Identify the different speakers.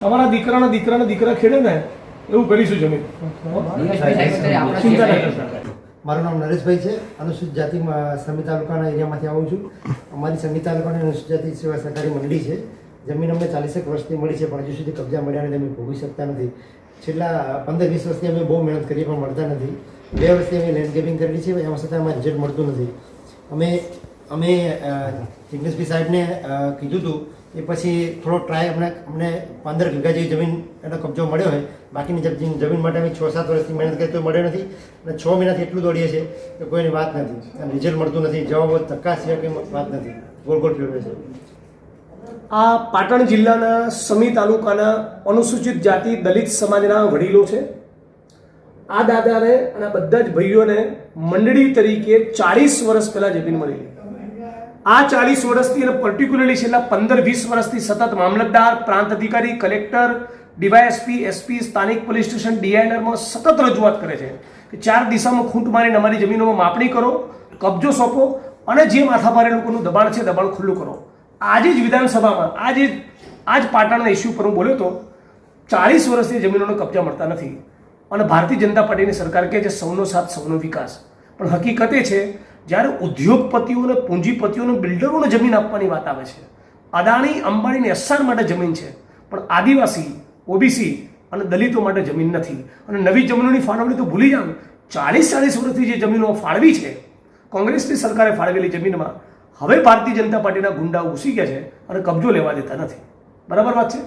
Speaker 1: અમારા દીકરા ખેડે ને એવું કરીશું જમીન.
Speaker 2: મારું નામ નરેશભાઈ છે. અનુસૂચિત જાતિ સમી તાલુકાના એરિયામાંથી આવું છું. અમારી સમી તાલુકાની અનુસૂચિત જાતિ સેવા સહકારી મંડળી છે. જમીન અમને 40 વર્ષથી મળી છે, પણ હજુ સુધી કબજા મળ્યા નથી. અમે ભોગવી શકતા નથી. છેલ્લા 15-20 વર્ષથી અમે બહુ મહેનત કરીએ પણ મળતા નથી. 2 વર્ષથી અમે લેન્ડસ્કેપિંગ કરેલી છે, એમાં છતાં અમારે રિઝલ્ટ મળતું નથી. અમે જિગ્નેશભાઈ સાહેબને કીધું હતું એ પછી થોડો ટ્રાય અમને 15 વીઘા જેવી જમીન એનો કબજો મળ્યો હોય. બાકીની જમીન માટે અમે 6-7 વર્ષથી મહેનત કરી તો મળ્યો નથી, અને 6 મહિનાથી એટલું દોડીએ છીએ કે કોઈની વાત નથી, અને રિઝલ્ટ મળતું નથી. જવાબો ધક્કા સિવાય કંઈ વાત નથી, ગોળ ફેરવે છે.
Speaker 1: આ પાટણ જિલ્લાના સમી તાલુકાના અનુસૂચિત જાતિ દલિત સમાજના વડીલો છે. આ દાદાને અને બધા જ ભાઈઓને મંડળી તરીકે 40 વર્ષ પહેલા જમીન મળેલી. આ 40 વર્ષથી અને પર્ટિક્યુલરલી છેલ્લા 15-20 વર્ષથી સતત મામલતદાર, પ્રાંત અધિકારી, કલેક્ટર, ડીવાયએસપી, એસપી, સ્થાનિક પોલીસ સ્ટેશન, ડીઆઈનરમાં સતત રજૂઆત કરે છે કે 4 દિશામાં ખૂંટ મારીને અમારી જમીનોમાં માપણી કરો, કબજો સોંપો, અને જે માથાભારે લોકોનું દબાણ છે દબાણ ખુલ્લું કરો. આજે જ વિધાનસભામાં આજ પાટણના ઇસ્યુ પર હું બોલ્યો તો 40 વર્ષથી જમીનોનો કબજા મળતા નથી, અને ભારતીય જનતા પાર્ટીની સરકાર કહે છે સૌનો સાથ સૌનો વિકાસ. પણ હકીકત એ છે જ્યારે ઉદ્યોગપતિઓને, પૂંજીપતિઓને, બિલ્ડરોને જમીન આપવાની વાત આવે છે, અદાણી અંબાણીની એસઆર માટે જમીન છે, પણ આદિવાસી, ઓબીસી અને દલિતો માટે જમીન નથી. અને નવી જમીનોની ફાળવણી તો ભૂલી જાઓ. 40 વર્ષથી જે જમીનો ફાળવી છે કોંગ્રેસની સરકારે ફાળવેલી જમીનમાં હવે ભારતીય જનતા પાર્ટીના ગુંડાઓ ઘૂસી ગયા છે અને કબજો લેવા દેતા નથી. બરાબર વાત છે.